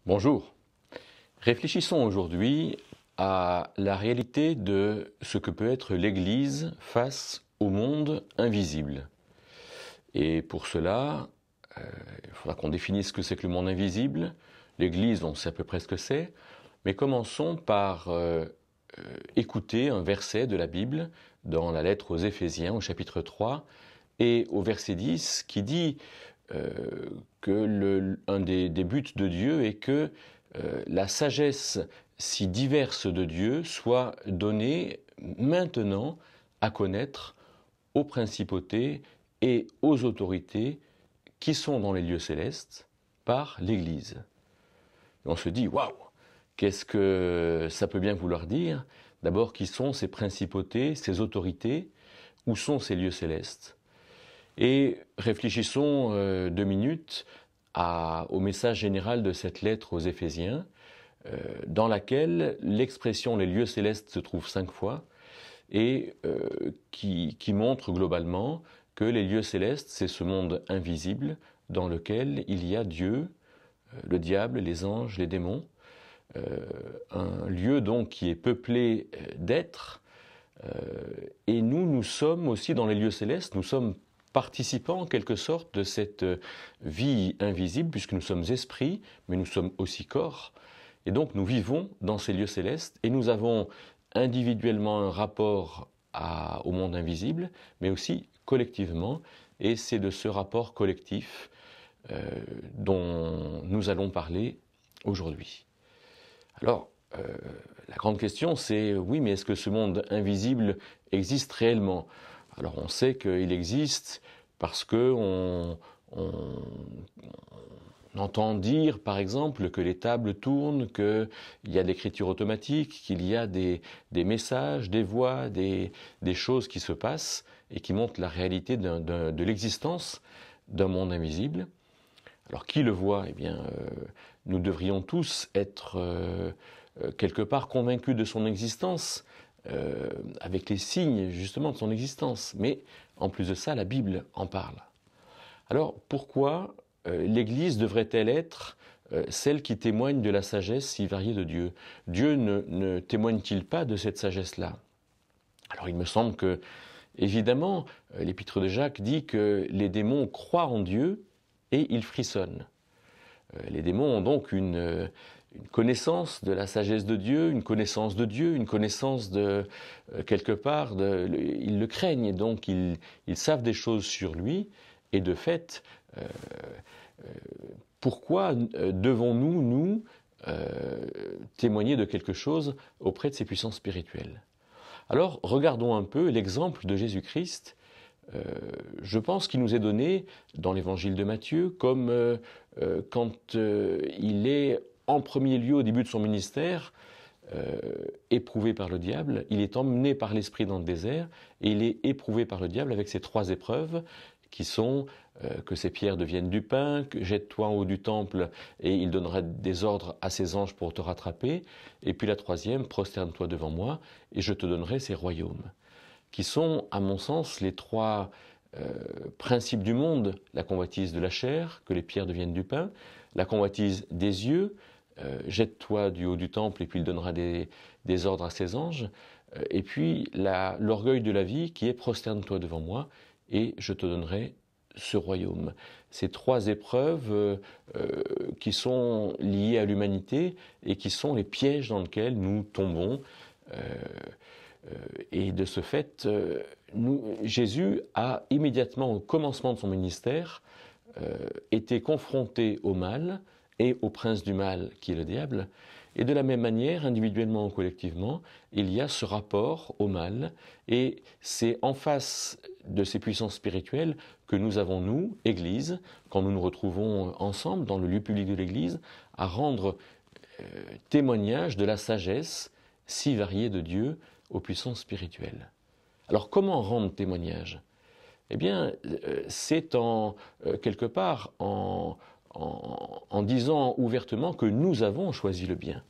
Bonjour. Réfléchissons aujourd'hui à la réalité de ce que peut être l'Église face au monde invisible. Et pour cela, il faudra qu'on définisse ce que c'est que le monde invisible. L'Église, on sait à peu près ce que c'est, mais commençons par écouter un verset de la Bible dans la lettre aux Éphésiens au chapitre 3 et au verset 10 qui dit que un des buts de Dieu est que la sagesse si diverse de Dieu soit donnée maintenant à connaître aux principautés et aux autorités qui sont dans les lieux célestes par l'Église. Et on se dit, waouh, qu'est-ce que ça peut bien vouloir dire? D'abord, qui sont ces principautés, ces autorités? Où sont ces lieux célestes? Et réfléchissons 2 minutes au message général de cette lettre aux Éphésiens, dans laquelle l'expression les lieux célestes se trouve 5 fois et qui montre globalement que les lieux célestes, c'est ce monde invisible dans lequel il y a Dieu, le diable, les anges, les démons, un lieu donc qui est peuplé d'êtres, et nous sommes aussi dans les lieux célestes, nous sommes participants en quelque sorte de cette vie invisible, puisque nous sommes esprits, mais nous sommes aussi corps, et donc nous vivons dans ces lieux célestes, et nous avons individuellement un rapport au monde invisible, mais aussi collectivement, et c'est de ce rapport collectif dont nous allons parler aujourd'hui. Alors, la grande question c'est, oui, mais est-ce que ce monde invisible existe réellement? Alors on sait qu'il existe parce qu'on entend dire, par exemple, que les tables tournent, qu'il y a de l'écriture automatique, qu'il y a des messages, des voix, des choses qui se passent et qui montrent la réalité de l'existence d'un monde invisible. Alors qui le voit? Eh bien, nous devrions tous être quelque part convaincus de son existence, avec les signes justement de son existence. Mais en plus de ça, la Bible en parle. Alors pourquoi l'Église devrait-elle être celle qui témoigne de la sagesse si variée de Dieu? Dieu ne témoigne-t-il pas de cette sagesse-là? Alors il me semble que, évidemment, l'Épître de Jacques dit que les démons croient en Dieu et ils frissonnent. Les démons ont donc une connaissance de la sagesse de Dieu, une connaissance de Dieu, une connaissance de, quelque part, ils le craignent, donc ils savent des choses sur lui, et de fait, pourquoi devons-nous, nous, témoigner de quelque chose auprès de ces puissances spirituelles? Alors, regardons un peu l'exemple de Jésus-Christ. Je pense qu'il nous est donné dans l'évangile de Matthieu comme quand il est en premier lieu au début de son ministère, éprouvé par le diable, il est emmené par l'esprit dans le désert et il est éprouvé par le diable avec ces 3 épreuves qui sont que ces pierres deviennent du pain, que jette-toi en haut du temple et il donnera des ordres à ses anges pour te rattraper, et puis la 3e, prosterne-toi devant moi et je te donnerai ces royaumes, qui sont, à mon sens, les 3 principes du monde: la convoitise de la chair, que les pierres deviennent du pain, la convoitise des yeux, jette-toi du haut du temple et puis il donnera des ordres à ses anges, et puis l'orgueil de la vie qui est prosterne-toi devant moi et je te donnerai ce royaume. Ces 3 épreuves qui sont liées à l'humanité et qui sont les pièges dans lesquels nous tombons. Et de ce fait, Jésus a immédiatement au commencement de son ministère été confronté au mal et au prince du mal qui est le diable. Et de la même manière, individuellement ou collectivement, il y a ce rapport au mal, et c'est en face de ces puissances spirituelles que nous avons, nous, Église, quand nous nous retrouvons ensemble dans le lieu public de l'Église, à rendre témoignage de la sagesse si variée de Dieu aux puissances spirituelles. Alors comment rendre témoignage? Eh bien, c'est quelque part en disant ouvertement que nous avons choisi le bien,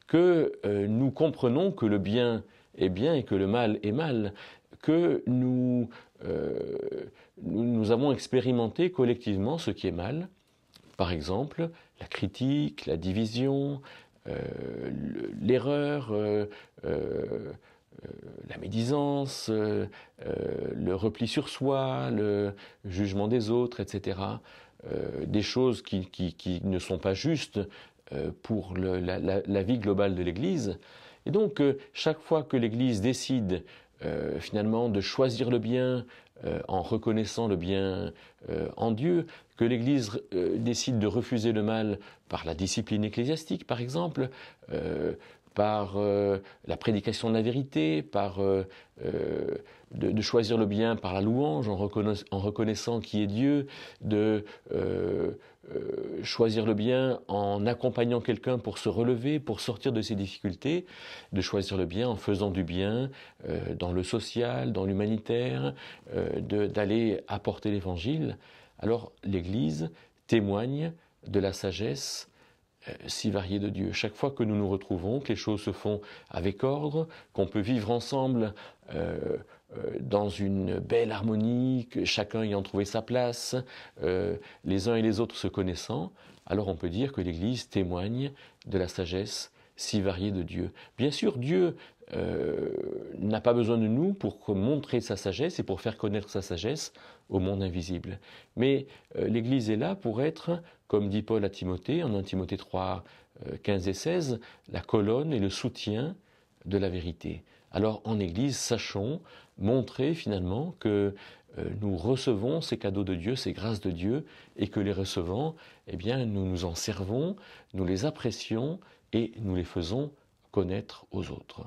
que nous comprenons que le bien est bien et que le mal est mal, que nous avons expérimenté collectivement ce qui est mal, par exemple la critique, la division, l'erreur, la médisance, le repli sur soi, le jugement des autres, etc. Des choses qui ne sont pas justes pour la vie globale de l'Église. Et donc, chaque fois que l'Église décide finalement de choisir le bien en reconnaissant le bien en Dieu, que l'Église décide de refuser le mal par la discipline ecclésiastique, par exemple, par la prédication de la vérité, par de choisir le bien par la louange, en reconnaissant qui est Dieu, de choisir le bien en accompagnant quelqu'un pour se relever, pour sortir de ses difficultés, de choisir le bien en faisant du bien dans le social, dans l'humanitaire, d'aller apporter l'Évangile. Alors l'Église témoigne de la sagesse si variée de Dieu. Chaque fois que nous nous retrouvons, que les choses se font avec ordre, qu'on peut vivre ensemble dans une belle harmonie, que chacun ayant trouvé sa place, les uns et les autres se connaissant, alors on peut dire que l'Église témoigne de la sagesse si variée de Dieu. Bien sûr, Dieu n'a pas besoin de nous pour montrer sa sagesse et pour faire connaître sa sagesse au monde invisible. Mais l'Église est là pour être, comme dit Paul à Timothée, en 1 Timothée 3, 15 et 16, la colonne et le soutien de la vérité. Alors en Église, sachons montrer finalement que nous recevons ces cadeaux de Dieu, ces grâces de Dieu, et que les recevant, eh bien, nous nous en servons, nous les apprécions et nous les faisons connaître aux autres.